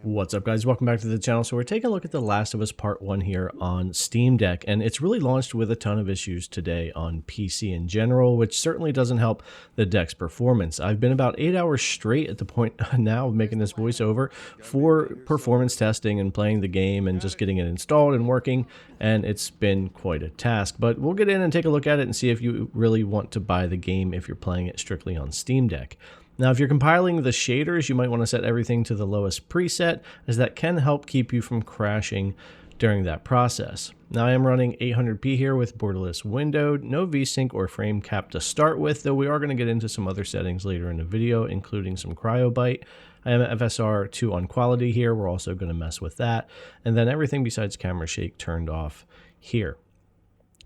What's up, guys? Welcome back to the channel. So we're taking a look at The Last of Us Part 1 here on Steam Deck, and it's really launched with a ton of issues today on PC in general, which certainly doesn't help the deck's performance. I've been about 8 hours straight at the point now of making this voiceover for performance testing and playing the game and just getting it installed and working, and it's been quite a task. But we'll get in and take a look at it and see if you really want to buy the game if you're playing it strictly on Steam Deck. Now, if you're compiling the shaders, you might want to set everything to the lowest preset, as that can help keep you from crashing during that process. Now, I am running 800p here with borderless windowed, no VSync or frame cap to start with, though we are going to get into some other settings later in the video, including some Cryobyte. I am at FSR 2 on quality here. We're also going to mess with that. And then everything besides camera shake turned off here.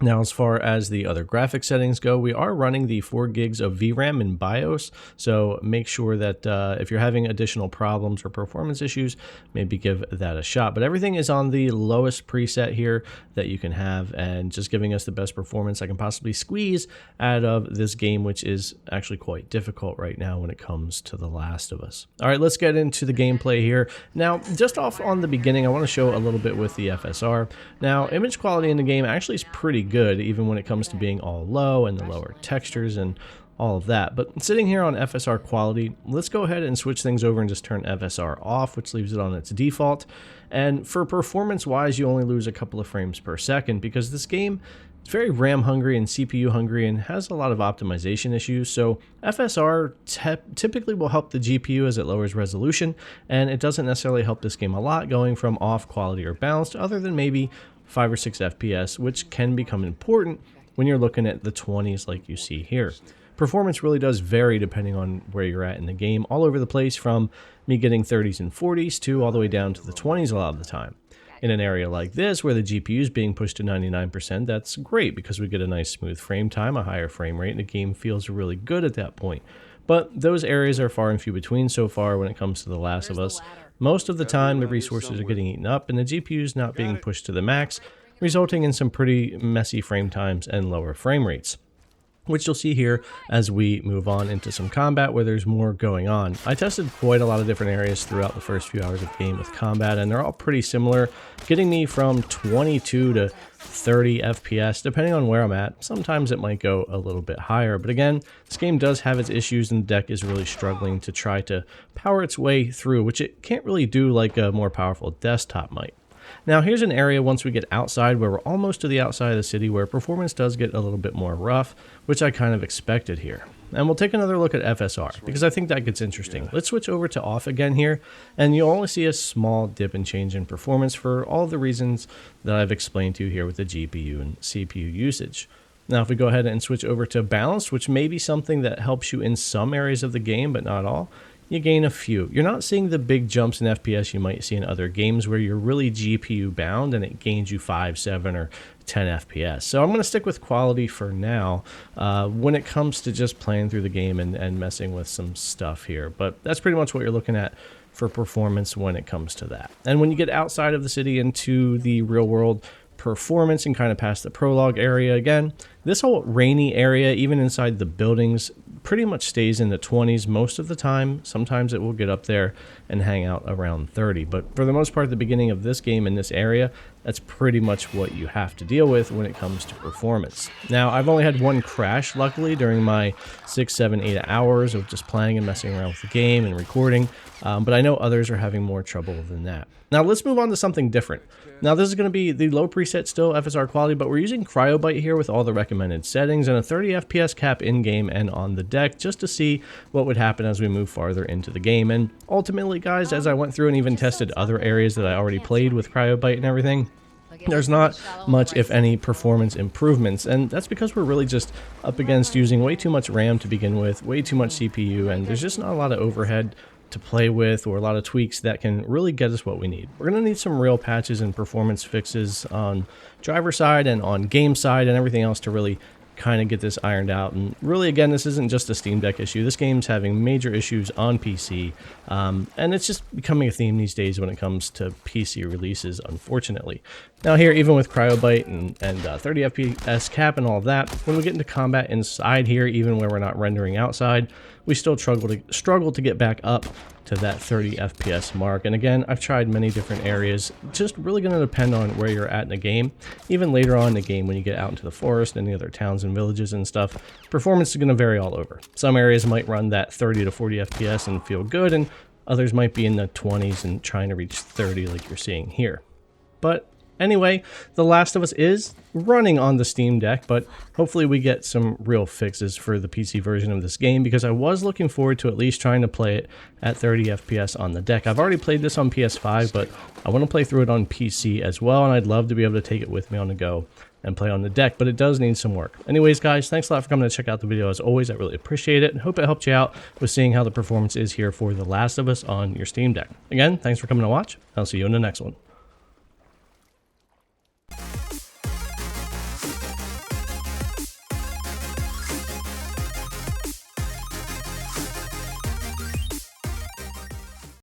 Now, as far as the other graphic settings go, we are running the 4 gigs of VRAM in BIOS, so make sure that if you're having additional problems or performance issues, maybe give that a shot. But everything is on the lowest preset here that you can have, and just giving us the best performance I can possibly squeeze out of this game, which is actually quite difficult right now when it comes to The Last of Us. All right, let's get into the gameplay here. Now, just off on the beginning, I want to show a little bit with the FSR. Now, image quality in the game actually is pretty good, even when it comes to being all low and the lower textures and all of that. But sitting here on FSR quality, let's go ahead and switch things over and just turn FSR off, which leaves it on its default. And for performance wise, you only lose a couple of frames per second because this game is very RAM hungry and CPU hungry and has a lot of optimization issues. So FSR typically will help the GPU as it lowers resolution, and it doesn't necessarily help this game a lot going from off quality or balanced, other than maybe 5 or 6 FPS, which can become important when you're looking at the 20s like you see here. Performance really does vary depending on where you're at in the game, all over the place, from me getting 30s and 40s to all the way down to the 20s a lot of the time. In an area like this where the GPU is being pushed to 99%, that's great because we get a nice smooth frame time, a higher frame rate, and the game feels really good at that point. But those areas are far and few between so far when it comes to The Last of Us. Most of the time, the resources are getting eaten up and the GPU is not being pushed to the max, resulting in some pretty messy frame times and lower frame rates, which you'll see here as we move on into some combat where there's more going on. I tested quite a lot of different areas throughout the first few hours of the game with combat, and they're all pretty similar, getting me from 22 to 30 FPS, depending on where I'm at. Sometimes it might go a little bit higher, but again, this game does have its issues and the deck is really struggling to try to power its way through, which it can't really do like a more powerful desktop might. Now, here's an area once we get outside where we're almost to the outside of the city where performance does get a little bit more rough, which I kind of expected here. And we'll take another look at FSR because I think that gets interesting. Let's switch over to off again here, and you'll only see a small dip and change in performance for all the reasons that I've explained to you here with the GPU and CPU usage. Now, if we go ahead and switch over to balanced, which may be something that helps you in some areas of the game, but not all, you gain a few. You're not seeing the big jumps in FPS you might see in other games where you're really GPU bound and it gains you 5, 7, or 10 FPS. So I'm going to stick with quality for now when it comes to just playing through the game and messing with some stuff here. But that's pretty much what you're looking at for performance when it comes to that. And when you get outside of the city into the real world performance and kind of past the prologue area again, this whole rainy area, even inside the buildings, pretty much stays in the 20s most of the time. Sometimes it will get up there and hang out around 30, but for the most part, at the beginning of this game in this area, that's pretty much what you have to deal with when it comes to performance. Now, I've only had one crash, luckily, during my 6, 7, 8 hours of just playing and messing around with the game and recording, but I know others are having more trouble than that. Now, let's move on to something different. Now, this is going to be the low preset still, FSR quality, but we're using Cryobyte here with all the recommended settings and a 30 FPS cap in-game and on the deck just to see what would happen as we move farther into the game. And ultimately, guys, as I went through and even tested other areas that I already played with Cryobyte and everything, there's not much, if any, performance improvements, and that's because we're really just up against using way too much RAM to begin with, way too much CPU, and there's just not a lot of overhead to play with or a lot of tweaks that can really get us what we need. We're going to need some real patches and performance fixes on driver side and on game side and everything else to really kind of get this ironed out. And really, again, this isn't just a Steam Deck issue. This game's having major issues on PC, and it's just becoming a theme these days when it comes to PC releases, unfortunately. Now here, even with Cryobyte and 30 FPS cap and all of that, when we get into combat inside here, even where we're not rendering outside, we still struggle to get back up to that 30 FPS mark. And again, I've tried many different areas. It's just really going to depend on where you're at in the game. Even later on in the game, when you get out into the forest and the other towns and villages and stuff, performance is going to vary all over. Some areas might run that 30 to 40 FPS and feel good, and others might be in the 20s and trying to reach 30 like you're seeing here. But anyway, The Last of Us is running on the Steam Deck, but hopefully we get some real fixes for the PC version of this game, because I was looking forward to at least trying to play it at 30 FPS on the deck. I've already played this on PS5, but I want to play through it on PC as well, and I'd love to be able to take it with me on the go and play on the deck, but it does need some work. Anyways, guys, thanks a lot for coming to check out the video. As always, I really appreciate it, and hope it helped you out with seeing how the performance is here for The Last of Us on your Steam Deck. Again, thanks for coming to watch. I'll see you in the next one.